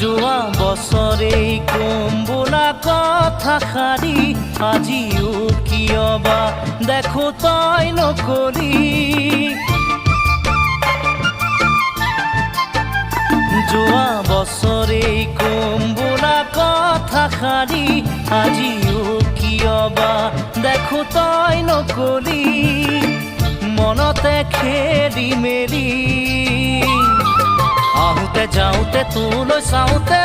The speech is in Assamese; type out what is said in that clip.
যোৱা বছৰেই কম বোলা কথা সাৰি আজিও কিয়বা দেখো তই নকলি। যোৱা বছৰেই কম বোলা কথা সাৰি আজিও কিয়বা দেখো তই নকলি। মনতে খেলি মেলি আহোঁতে যাওঁতে তোলৈ চাওঁতে